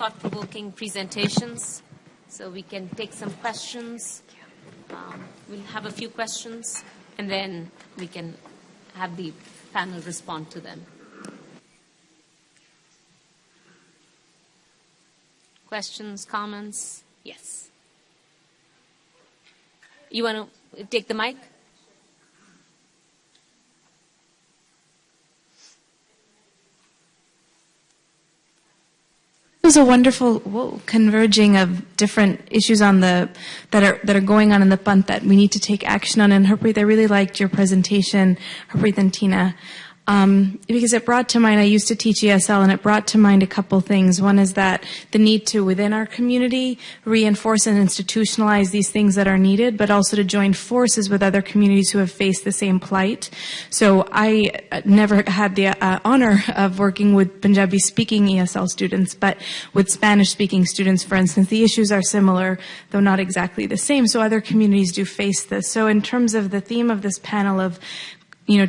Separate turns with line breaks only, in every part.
thought-provoking presentations. So we can take some questions. We'll have a few questions, and then we can have the panel respond to them. Questions, comments? Yes. You want to take the mic?
It was a wonderful converging of different issues on that are going on in the Panth that we need to take action on. And Harpreet, I really liked your presentation, Harpreet and Tina, because it brought to mind, I used to teach ESL, and it brought to mind a couple things. One is that the need to, within our community, reinforce and institutionalize these things that are needed, but also to join forces with other communities who have faced the same plight. So I never had the honor of working with Punjabi-speaking ESL students, but with Spanish-speaking students, for instance, the issues are similar, though not exactly the same. So other communities do face this. So in terms of the theme of this panel of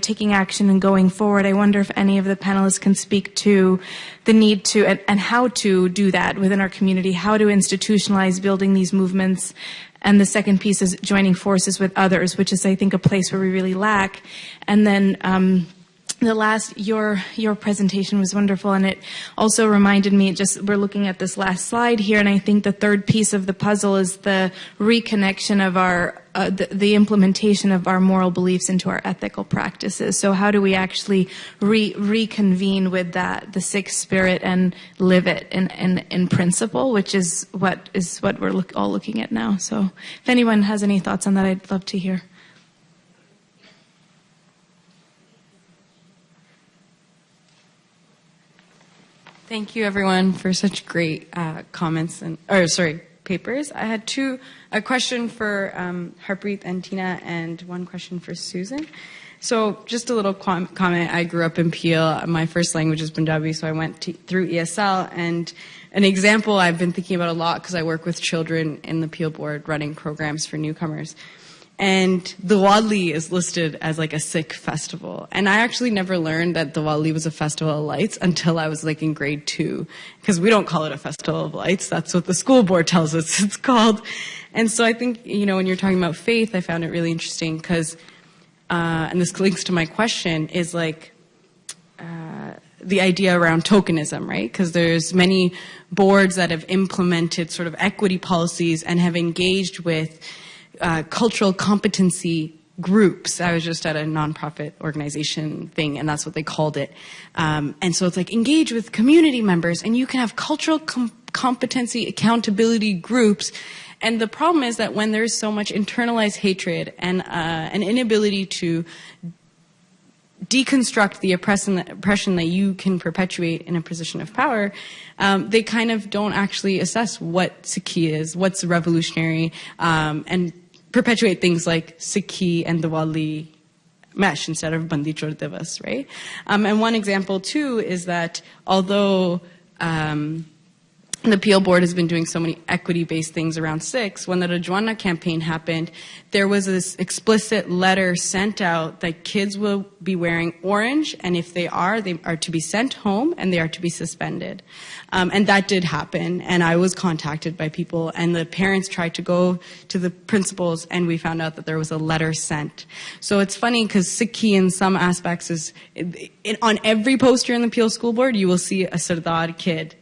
taking action and going forward, I wonder if any of the panelists can speak to the need to and how to do that within our community, how to institutionalize building these movements. And the second piece is joining forces with others, which is, I think, a place where we really lack. And then the last, your presentation was wonderful, and it also reminded me, we're looking at this last slide here, and I think the third piece of the puzzle is the reconnection of our, the implementation of our moral beliefs into our ethical practices. So how do we actually reconvene with that, the Sikh spirit, and live it in principle, which is what we're all looking at now. So if anyone has any thoughts on that, I'd love to hear.
Thank you, everyone, for such great comments papers. I had a question for Harpreet and Tina, and one question for Susan. So just a little comment. I grew up in Peel. My first language is Punjabi, so I went through ESL. And an example I've been thinking about a lot, because I work with children in the Peel board running programs for newcomers. And Diwali is listed as like a Sikh festival. And I actually never learned that Diwali was a festival of lights until I was like in grade 2. Because we don't call it a festival of lights. That's what the school board tells us it's called. And so I think, when you're talking about faith, I found it really interesting because, and this links to my question, is like the idea around tokenism, right? Because there's many boards that have implemented sort of equity policies and have engaged with cultural competency groups. I was just at a nonprofit organization thing, and that's what they called it. And so it's like engage with community members, and you can have cultural competency accountability groups. And the problem is that when there's so much internalized hatred and an inability to deconstruct the oppression that you can perpetuate in a position of power, they kind of don't actually assess what Sikhi is, what's revolutionary, and perpetuate things like Sikhi and Diwali mesh instead of Bandi Chor Divas, right? And one example, too, is that although the Peel Board has been doing so many equity-based things around Sikhs, when the Rajwana campaign happened, there was this explicit letter sent out that kids will be wearing orange, and if they are to be sent home, and they are to be suspended. And that did happen, and I was contacted by people, and the parents tried to go to the principals, and we found out that there was a letter sent. So it's funny, because Sikhi in some aspects is, on every poster in the Peel School Board, you will see a Sardar kid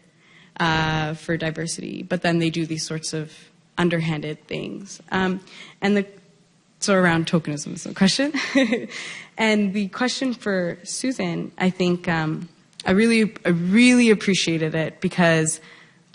for diversity, but then they do these sorts of underhanded things. So around tokenism is the question. And the question for Susan, I think I really appreciated it because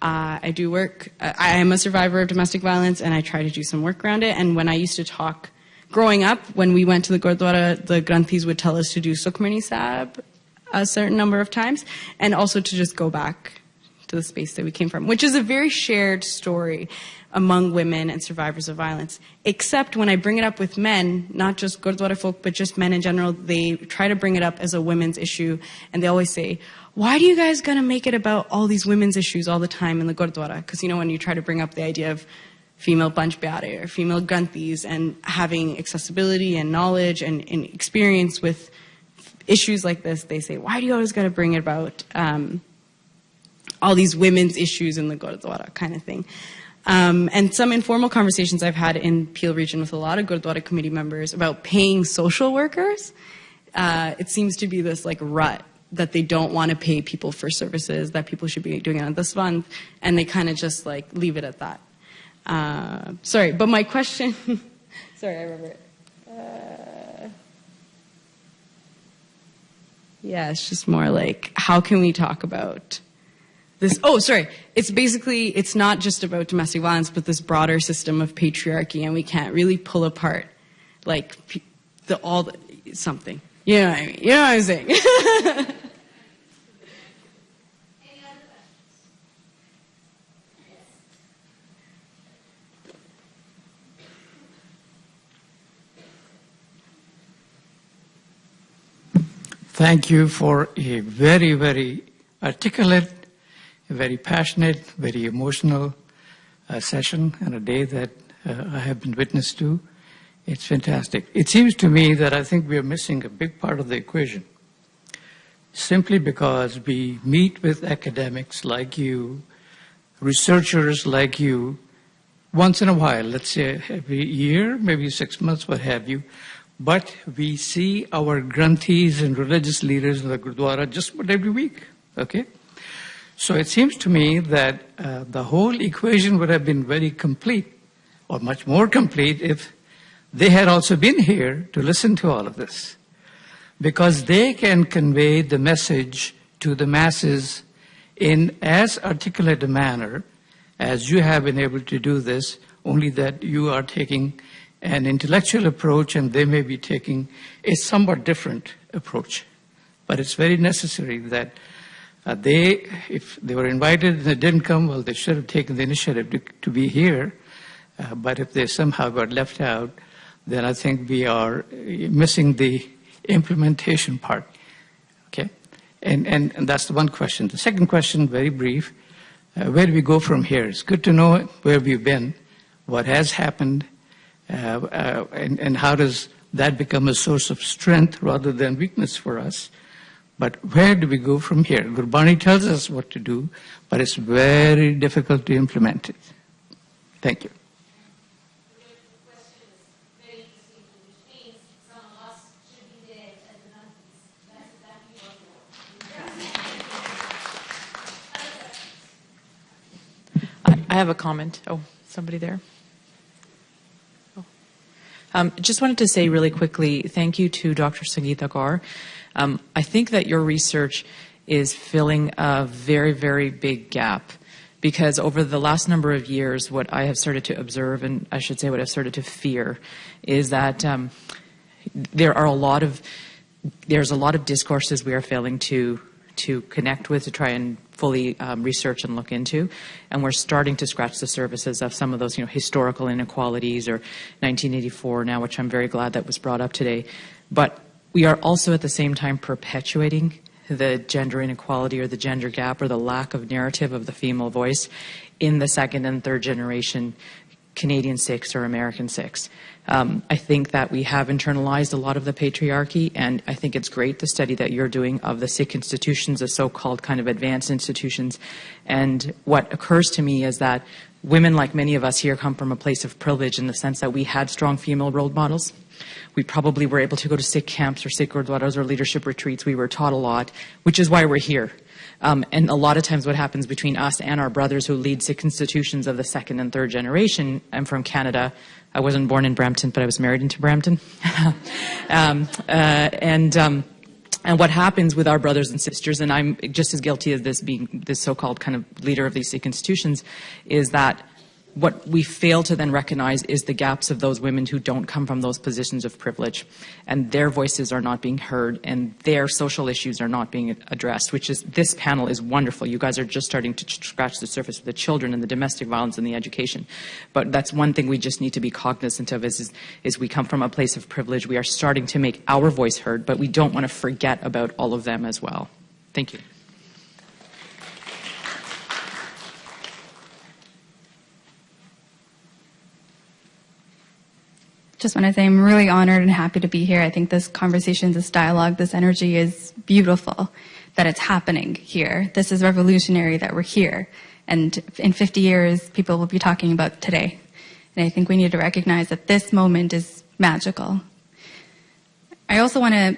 I do work, I am a survivor of domestic violence, and I try to do some work around it. And when I used to talk, growing up, when we went to the Gurdwara, the Granthis would tell us to do Sukhmani Sahib a certain number of times, and also to just go back to the space that we came from, which is a very shared story among women and survivors of violence. Except when I bring it up with men, not just Gurdwara folk, but just men in general, they try to bring it up as a women's issue, and they always say, why do you guys gonna make it about all these women's issues all the time in the Gurdwara? Because, when you try to bring up the idea of female Panch Pyare or female Granthis and having accessibility and knowledge and experience with issues like this, they say, why do you always gotta bring it about all these women's issues in the Gurdwara kind of thing. And some informal conversations I've had in Peel region with a lot of Gurdwara committee members about paying social workers. It seems to be this like rut that they don't want to pay people for services that people should be doing on this fund, and they kind of just like leave it at that. Sorry, but my question, sorry, I remember it. Yeah, it's just more like, how can we talk about this? Oh, sorry. It's basically, it's not just about domestic violence, but this broader system of patriarchy, and we can't really pull apart like something. You know what I mean? You know what I'm saying?
Thank you for a very, very articulate, a very passionate, very emotional session and a day that I have been witness to. It's fantastic. It seems to me that I think we are missing a big part of the equation, simply because we meet with academics like you, researchers like you, once in a while, let's say every year, maybe 6 months, what have you. But we see our granthees and religious leaders in the Gurdwara just about every week, okay? So it seems to me that the whole equation would have been very complete, or much more complete, if they had also been here to listen to all of this. Because they can convey the message to the masses in as articulate a manner as you have been able to do this, only that you are taking an intellectual approach and they may be taking a somewhat different approach. But it's very necessary that if they were invited and they didn't come, well, they should have taken the initiative to be here. But if they somehow got left out, then I think we are missing the implementation part. Okay? And that's the one question. The second question, very brief, where do we go from here? It's good to know where we've been, what has happened, and how does that become a source of strength rather than weakness for us. But where do we go from here? Gurbani tells us what to do, but it's very difficult to implement it. Thank you.
I have a comment. Oh, somebody there? Just wanted to say really quickly, thank you to Dr. Sangeeta Kaur. I think that your research is filling a very, very big gap, because over the last number of years, what I have started to observe, and I should say what I've started to fear, is that there's a lot of discourses we are failing to connect with, to try and fully research and look into, and we're starting to scratch the surfaces of some of those, historical inequalities, or 1984 now, which I'm very glad that was brought up today. But we are also at the same time perpetuating the gender inequality or the gender gap or the lack of narrative of the female voice in the second and third generation Canadian Sikhs or American Sikhs. I think that we have internalized a lot of the patriarchy, and I think it's great, the study that you're doing of the Sikh institutions, the so-called kind of advanced institutions. And what occurs to me is that women, like many of us here, come from a place of privilege in the sense that we had strong female role models. We probably were able to go to Sikh camps or Sikh gurdwaras or leadership retreats. We were taught a lot, which is why we're here. And a lot of times what happens between us and our brothers who lead Sikh institutions of the second and third generation, I'm from Canada. I wasn't born in Brampton, but I was married into Brampton. And what happens with our brothers and sisters, and I'm just as guilty as this being this so-called kind of leader of these Sikh institutions, is that what we fail to then recognize is the gaps of those women who don't come from those positions of privilege, and their voices are not being heard and their social issues are not being addressed, which is, this panel is wonderful. You guys are just starting to scratch the surface with the children and the domestic violence and the education. But that's one thing we just need to be cognizant of is we come from a place of privilege. We are starting to make our voice heard, but we don't want to forget about all of them as well. Thank you.
just want to say I'm really honored and happy to be here. I think this conversation, this dialogue, this energy is beautiful, that it's happening here. This is revolutionary that we're here. And in 50 years, people will be talking about today. And I think we need to recognize that this moment is magical. I also want to,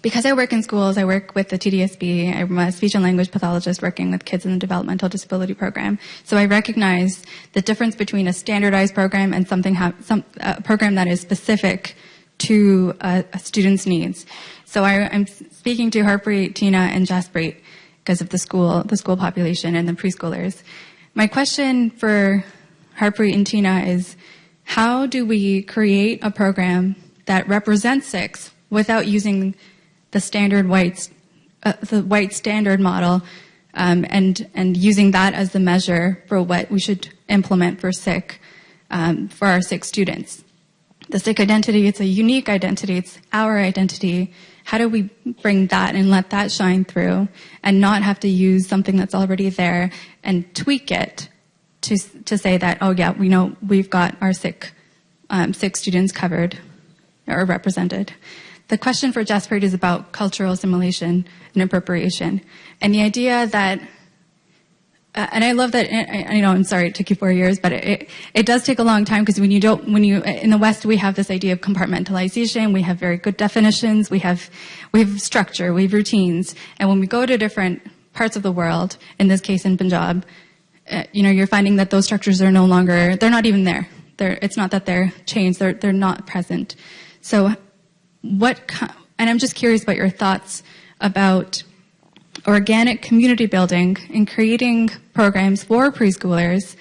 because I work in schools, I work with the TDSB, I'm a speech and language pathologist working with kids in the developmental disability program. So I recognize the difference between a standardized program and a program that is specific to a student's needs. So I'm speaking to Harpreet, Tina, and Jaspreet because of the school population and the preschoolers. My question for Harpreet and Tina is, how do we create a program that represents Sikhs without using the standard the white standard model, and using that as the measure for what we should implement for for our Sikh students? The Sikh identity, it's a unique identity, it's our identity. How do we bring that and let that shine through and not have to use something that's already there and tweak it to say that, oh yeah, we know we've got our Sikh students covered or represented? The question for Jaspreet is about cultural assimilation and appropriation. And the idea that, and I love that, I know, I'm sorry it took you 4 years, but it does take a long time, because in the West we have this idea of compartmentalization, we have very good definitions, we have structure, we have routines. And when we go to different parts of the world, in this case in Punjab, you're finding that those structures are no longer, they're not even there. It's not that they're changed, they're not present. So and I'm just curious about your thoughts about organic community building and creating programs for preschoolers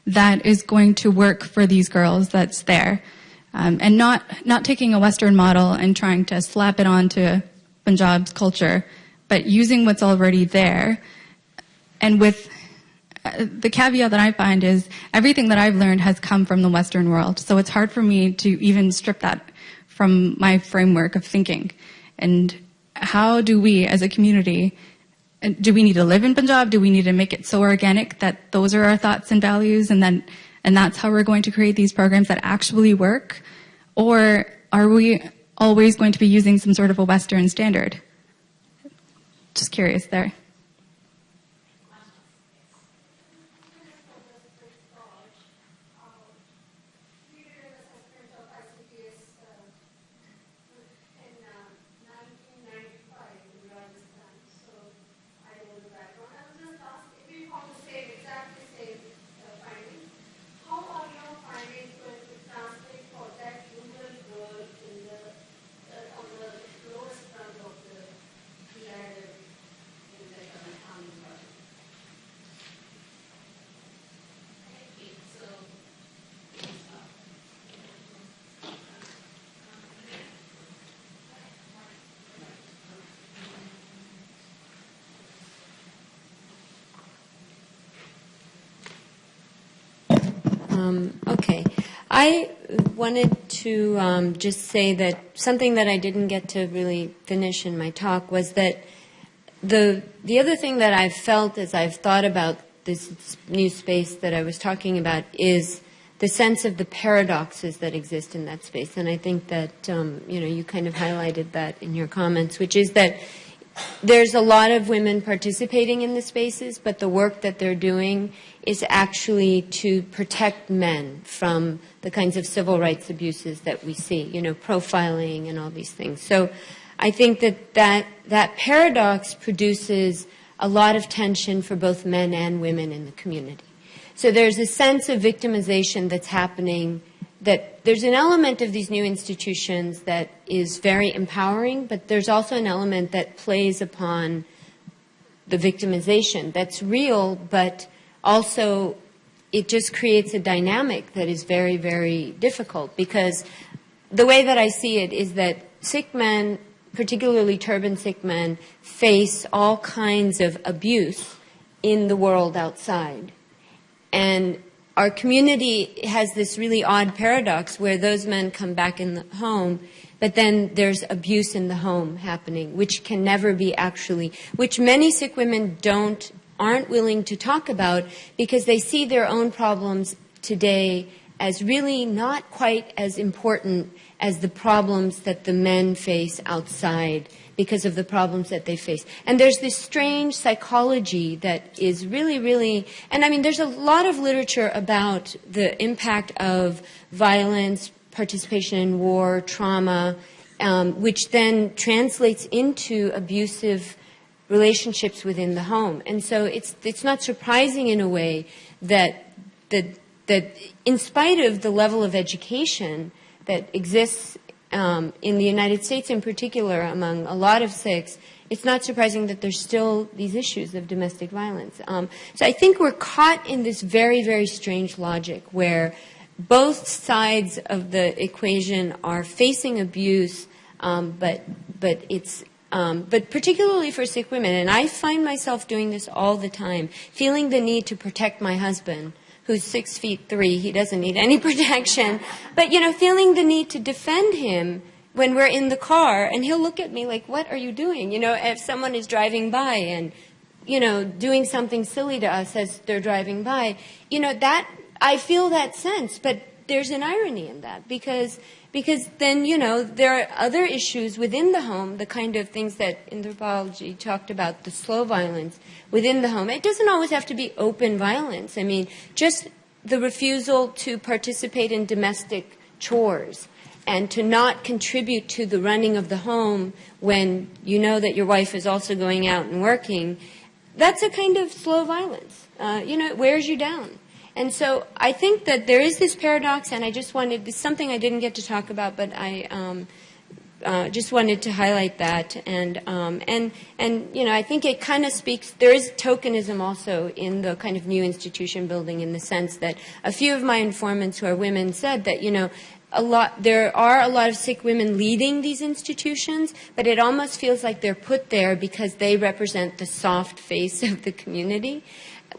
that is going to work for these girls that's there, and not taking a Western model and trying to slap it onto Punjab's culture, but using what's already there. And with the caveat that I find is everything that I've learned has come from the Western world, so it's hard for me to even strip that from my framework of thinking. And how do we, as a community, do we need to live in Punjab? Do we need to make it so organic that those are our thoughts and values, and that's how we're going to create these programs that actually work? Or are we always going to be using some sort of a Western standard? Just curious there.
Okay. I wanted to just say that something that I didn't get to really finish in my talk was that the other thing that I've felt as I've thought about this new space that I was talking about is the sense of the paradoxes that exist in that space. And I think that, you kind of highlighted that in your comments, which is that there's a lot of women participating in the spaces, but the work that they're doing is actually to protect men from the kinds of civil rights abuses that we see, profiling and all these things. So I think that paradox produces a lot of tension for both men and women in the community. So there's a sense of victimization that's happening, that there's an element of these new institutions that is very empowering, but there's also an element that plays upon the victimization that's real, but also it just creates a dynamic that is very, very difficult, because the way that I see it is that Sikh men, particularly turban Sikh men, face all kinds of abuse in the world outside. And our community has this really odd paradox where those men come back in the home, but then there's abuse in the home happening, which can never be which many Sikh women aren't willing to talk about, because they see their own problems today as really not quite as important as the problems that the men face outside because of the problems that they face. And there's this strange psychology that is really, really, and I mean, there's a lot of literature about the impact of violence, participation in war, trauma, which then translates into abusive relationships within the home. And so it's not surprising in a way that in spite of the level of education that exists in the United States in particular among a lot of Sikhs, it's not surprising that there's still these issues of domestic violence. So I think we're caught in this very, very strange logic where both sides of the equation are facing abuse, but particularly for Sikh women, and I find myself doing this all the time, feeling the need to protect my husband, who's 6'3", he doesn't need any protection, but, feeling the need to defend him when we're in the car, and he'll look at me like, what are you doing? If someone is driving by and, doing something silly to us as they're driving by, that, I feel that sense, but there's an irony in that, because then, there are other issues within the home, the kind of things that anthropology talked about, the slow violence within the home. It doesn't always have to be open violence. I mean, just the refusal to participate in domestic chores and to not contribute to the running of the home when you know that your wife is also going out and working, that's a kind of slow violence. It wears you down. And so I think that there is this paradox, and this is something I didn't get to talk about, but I just wanted to highlight that. And I think it kind of speaks, there is tokenism also in the kind of new institution building, in the sense that a few of my informants who are women said that, there are a lot of Sikh women leading these institutions, but it almost feels like they're put there because they represent the soft face of the community,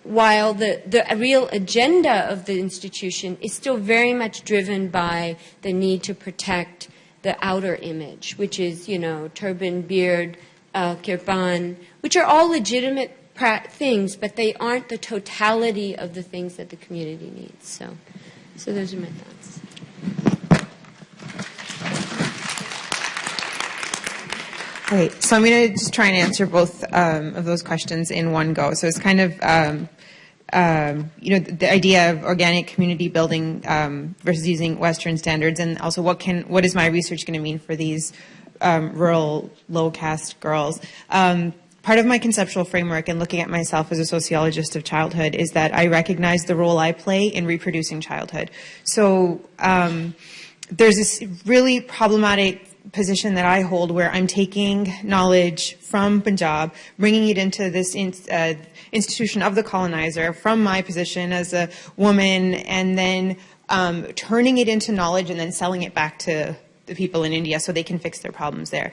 while the real agenda of the institution is still very much driven by the need to protect the outer image, which is, turban, beard, kirpan, which are all legitimate things, but they aren't the totality of the things that the community needs. So those are my thoughts.
All right, so I'm going to just try and answer both of those questions in one go. So it's kind of, the idea of organic community building versus using Western standards, and also what is my research going to mean for these rural, low-caste girls. Part of my conceptual framework in looking at myself as a sociologist of childhood is that I recognize the role I play in reproducing childhood. So there's this really problematic position that I hold where I'm taking knowledge from Punjab, bringing it into this institution of the colonizer from my position as a woman, and then turning it into knowledge and then selling it back to the people in India so they can fix their problems there.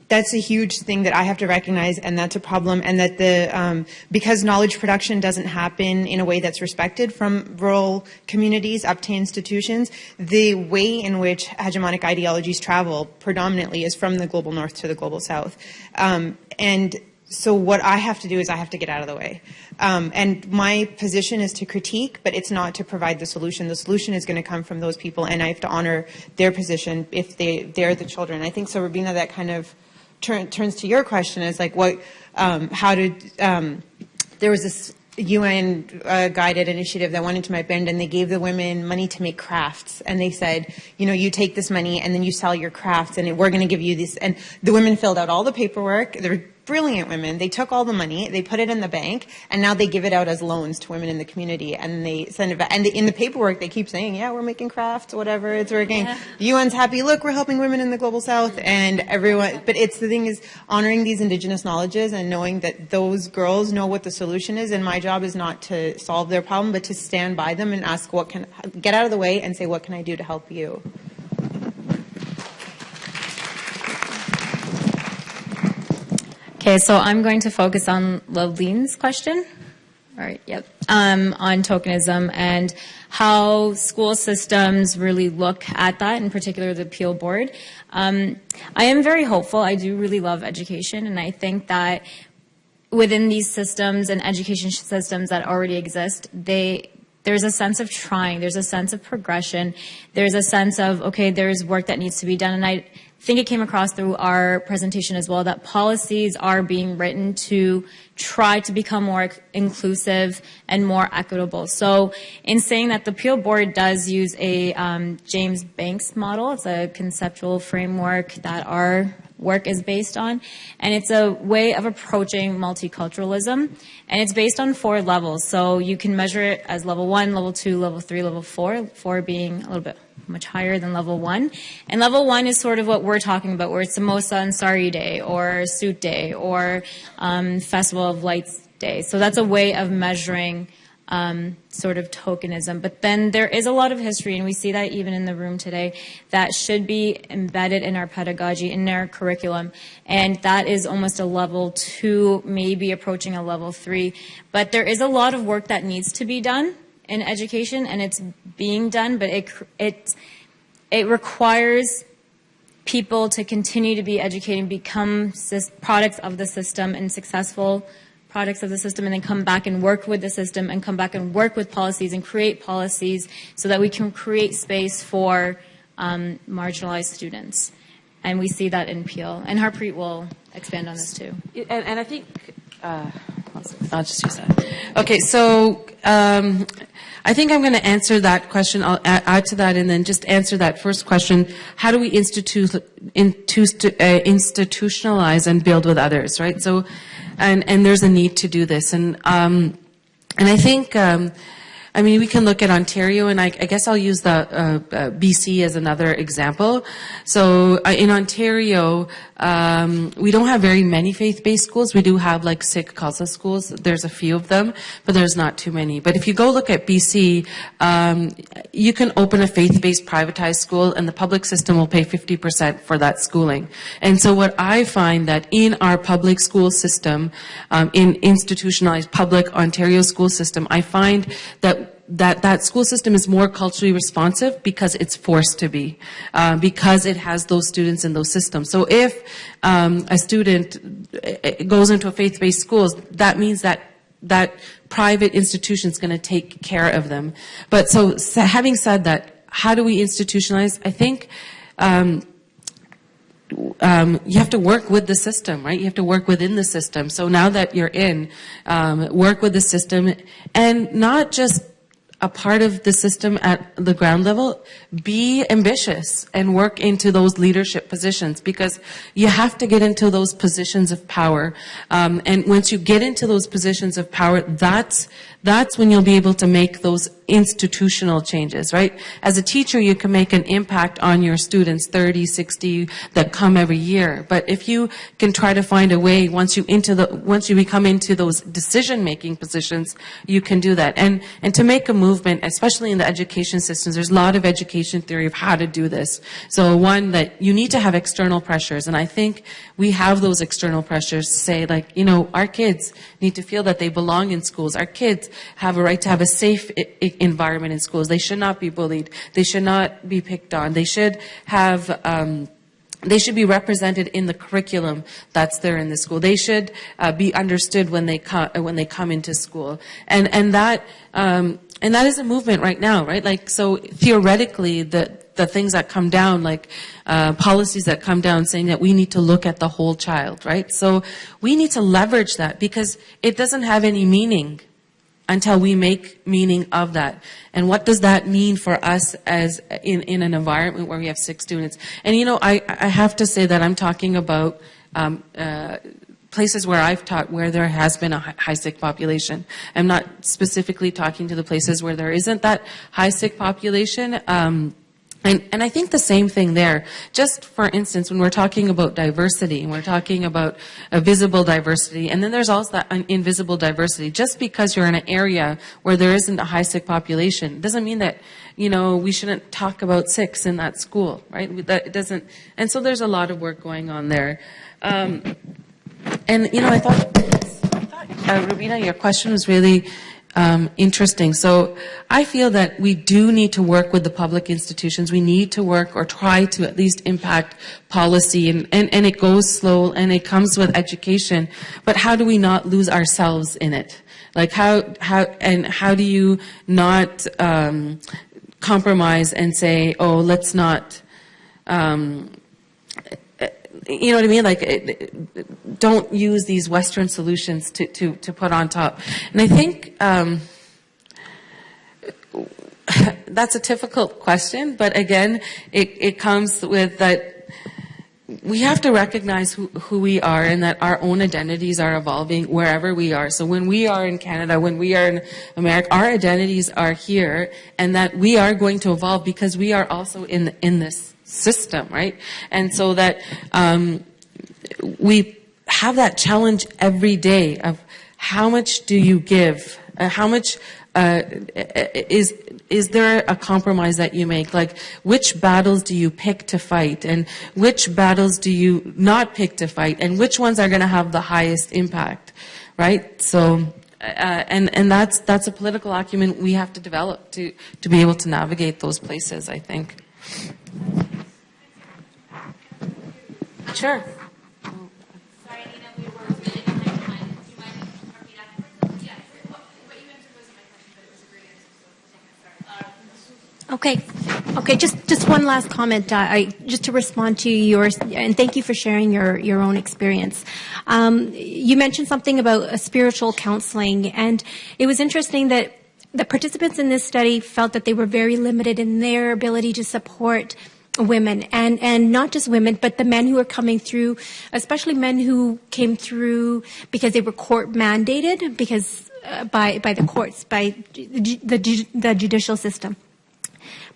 That's a huge thing that I have to recognize, and that's a problem, and that because knowledge production doesn't happen in a way that's respected from rural communities up to institutions, the way in which hegemonic ideologies travel predominantly is from the global north to the global south. And so what I have to do is I have to get out of the way. And my position is to critique, but it's not to provide the solution. The solution is going to come from those people, and I have to honor their position if they're the children. I think, so Rubina, that kind of turns to your question, is like there was this UN guided initiative that went into my band, and they gave the women money to make crafts, and they said, you take this money and then you sell your crafts, and we're going to give you this. And the women filled out all the paperwork. They're brilliant women. They took all the money, they put it in the bank, and now they give it out as loans to women in the community, and they send it back. And in the paperwork, they keep saying, yeah, we're making crafts, whatever, it's working. Yeah. The UN's happy, look, we're helping women in the global south, and everyone. But the thing is honoring these indigenous knowledges and knowing that those girls know what the solution is, and my job is not to solve their problem, but to stand by them and ask, get out of the way and say, what can I do to help you?
Okay, so I'm going to focus on Loveline's question. All right, yep. On tokenism and how school systems really look at that, in particular the Peel Board. I am very hopeful. I do really love education, and I think that within these systems and education systems that already exist, they there's a sense of trying, there's a sense of progression, there's a sense of, okay, there's work that needs to be done. And I think it came across through our presentation as well that policies are being written to try to become more inclusive and more equitable. So in saying that, the Peel Board does use a James Banks model. It's a conceptual framework that our work is based on, and it's a way of approaching multiculturalism, and it's based on 4 levels. So you can measure it as level 1, level 2, level 3, level 4, 4 being a little bit much higher than level 1. And level 1 is sort of what we're talking about, where it's Samosa and Sari Day, or Suit Day, or Festival of Lights Day. So that's a way of measuring sort of tokenism. But then there is a lot of history, and we see that even in the room today, that should be embedded in our pedagogy, in our curriculum. And that is almost a level 2, maybe approaching a level 3. But there is a lot of work that needs to be done in education, and it's being done, but it requires people to continue to be educated, become products of the system and successful products of the system, and then come back and work with the system, and come back and work with policies and create policies so that we can create space for marginalized students. And we see that in Peel. And Harpreet will expand on this too.
And I think, I'll just use that. Okay, so I think I'm going to answer that question. I'll add to that and then just answer that first question. How do we institutionalize and build with others, right? So, and there's a need to do this. And I think, I mean, we can look at Ontario, and I guess I'll use the BC as another example. So in Ontario, we don't have very many faith-based schools. We do have like Sikh Khalsa schools. There's a few of them, but there's not too many. But if you go look at BC, you can open a faith-based privatized school, and the public system will pay 50% for that schooling. And so what I find that in our public school system, in institutionalized public Ontario school system, I find that school system is more culturally responsive because it's forced to be, because it has those students in those systems. So if a student goes into a faith-based schools, that means that private institution is going to take care of them. But so having said that, how do we institutionalize? I think you have to work with the system, right? You have to work within the system. So now that you're in, work with the system, and not just a part of the system at the ground level. Be ambitious and work into those leadership positions, because you have to get into those positions of power. And once you get into those positions of power, that's when you'll be able to make those institutional changes, right? As a teacher, you can make an impact on your students, 30, 60 that come every year. But if you can try to find a way, once you become into those decision-making positions, you can do that. And to make a movement, especially in the education systems, there's a lot of education theory of how to do this. So one, that you need to have external pressures. And I think we have those external pressures to say, like, you know, our kids need to feel that they belong in schools. Our kids have a right to have a safe environment in schools. They should not be bullied. They should not be picked on. They should have, they should be represented in the curriculum that's there in the school. They should be understood when they come into school. And that is a movement right now, right? Like, so theoretically, the things that come down, like policies that come down saying that we need to look at the whole child, right? So we need to leverage that, because it doesn't have any meaning until we make meaning of that. And what does that mean for us as in an environment where we have Sikh students? And you know, I have to say that I'm talking about places where I've taught where there has been a high Sikh population. I'm not specifically talking to the places where there isn't that high Sikh population. And I think the same thing there. Just for instance, when we're talking about diversity, and we're talking about a visible diversity, and then there's also that invisible diversity. Just because you're in an area where there isn't a high Sikh population doesn't mean that, you know, we shouldn't talk about Sikhs in that school, right? That it doesn't. And so there's a lot of work going on there. And you know, I thought Rubina, your question was really interesting. So I feel that we do need to work with the public institutions. We need to work or try to at least impact policy, and it goes slow and it comes with education. But how do we not lose ourselves in it? Like how do you not compromise and say, oh, let's not, you know what I mean? Like, don't use these Western solutions to put on top. And I think that's a difficult question, but again, it comes with that we have to recognize who we are and that our own identities are evolving wherever we are. So when we are in Canada, when we are in America, our identities are here, and that we are going to evolve because we are also in this system, right? And so that we have that challenge every day of how much do you give? How much is there a compromise that you make? Like, which battles do you pick to fight, and which battles do you not pick to fight, and which ones are going to have the highest impact, right? So, and that's a political acumen we have to develop to be able to navigate those places, I think. Sure.
Okay, just one last comment. Just to respond to yours, and thank you for sharing your own experience. You mentioned something about spiritual counseling, and it was interesting that the participants in this study felt that they were very limited in their ability to support women, and not just women, but the men who were coming through, especially men who came through because they were court mandated, because by the courts, by the judicial system.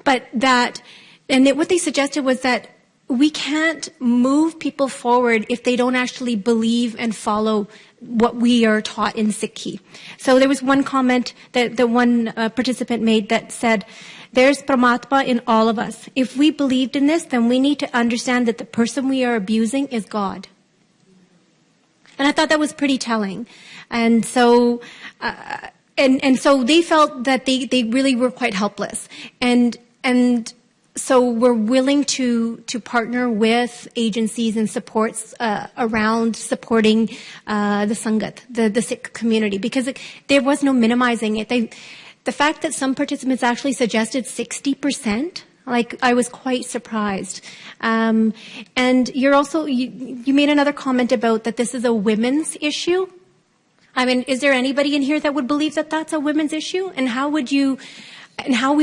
But what they suggested was that we can't move people forward if they don't actually believe and follow what we are taught in Sikhi. So there was one comment that the one participant made that said, there's Paramatma in all of us. If we believed in this, then we need to understand that the person we are abusing is God. And I thought that was pretty telling. And so, and so they felt that they really were quite helpless. And so we're willing to partner with agencies and supports around supporting the Sangat, the Sikh community, because there was no minimizing it. The fact that some participants actually suggested 60%, like, I was quite surprised. And you made another comment about that this is a women's issue. I mean, is there anybody in here that would believe that that's a women's issue? And how we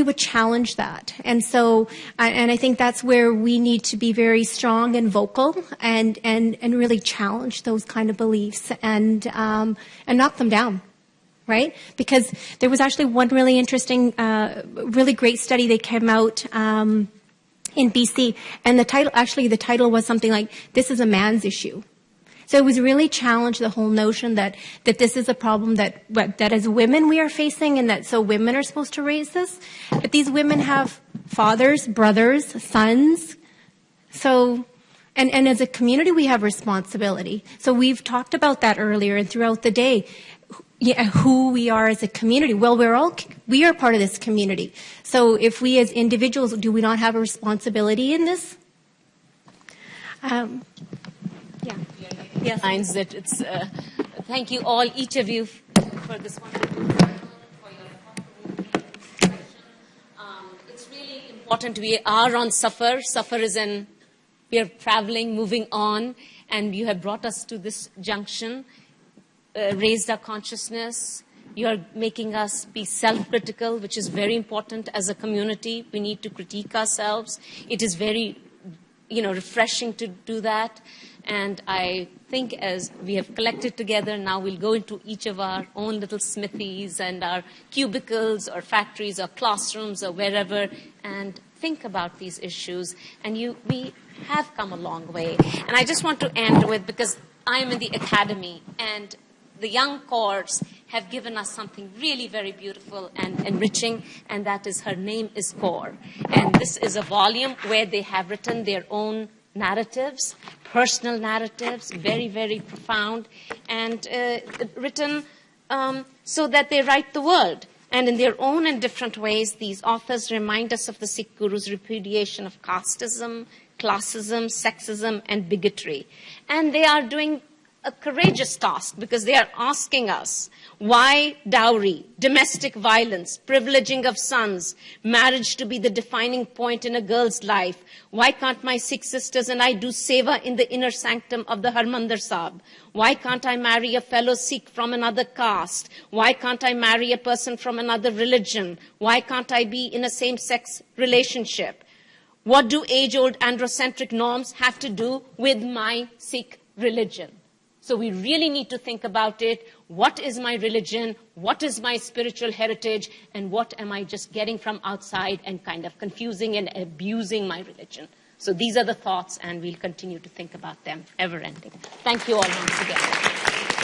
would challenge that? And so, and I think that's where we need to be very strong and vocal and really challenge those kind of beliefs and knock them down. Right? Because there was actually one really interesting, really great study that came out in BC, and the title was something like, "This is a man's issue." So it was really challenged the whole notion that this is a problem that as women we are facing, and that so women are supposed to raise this. But these women have fathers, brothers, sons. So, and as a community we have responsibility. So we've talked about that earlier and throughout the day. Yeah, who we are as a community. Well, we are part of this community. So if we as individuals, do we not have a responsibility in this? Yeah.
Yes. That it's, thank you all, each of you, for this wonderful for your discussion. It's really important. We are on suffer. Suffer is we are traveling, moving on, and you have brought us to this junction. Raised our consciousness. You are making us be self-critical, which is very important as a community. We need to critique ourselves. It is very, refreshing to do that. And I think as we have collected together, now we'll go into each of our own little smithies and our cubicles or factories or classrooms or wherever and think about these issues. And we have come a long way. And I just want to end with, because I'm in the academy, and the young cohorts have given us something really very beautiful and enriching, and that is Her Name is Kaur. And this is a volume where they have written their own narratives, personal narratives, very, very profound, and written so that they write the world. And in their own and different ways, these authors remind us of the Sikh Guru's repudiation of casteism, classism, sexism, and bigotry. And they are doing a courageous task because they are asking us why dowry, domestic violence, privileging of sons, marriage to be the defining point in a girl's life. Why can't my Sikh sisters and I do seva in the inner sanctum of the Harmandir Sahib? Why can't I marry a fellow Sikh from another caste? Why can't I marry a person from another religion? Why can't I be in a same-sex relationship? What do age-old androcentric norms have to do with my Sikh religion? So we really need to think about it. What is my religion? What is my spiritual heritage? And what am I just getting from outside and kind of confusing and abusing my religion? So these are the thoughts, and we'll continue to think about them ever ending. Thank you all once again.